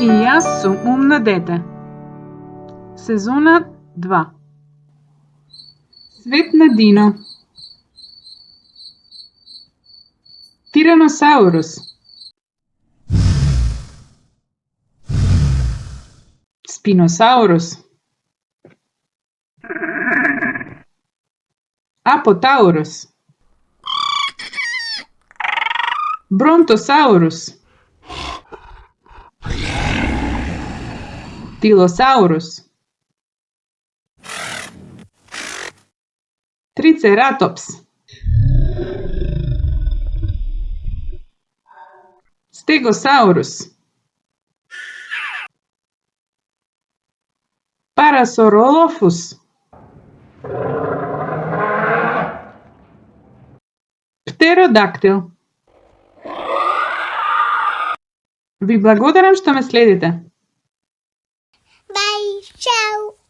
И јас сум умно дете. Сезона 2. Свет на Дино. Тираносаурус. Спиносаурус. Апотаурус. Бронтосаурус. Тилосаурус. Трицератопс. Стегосаурус. Парасоролофус. Птеродактил. Ви благодарам што ме следите. Bye, ciao.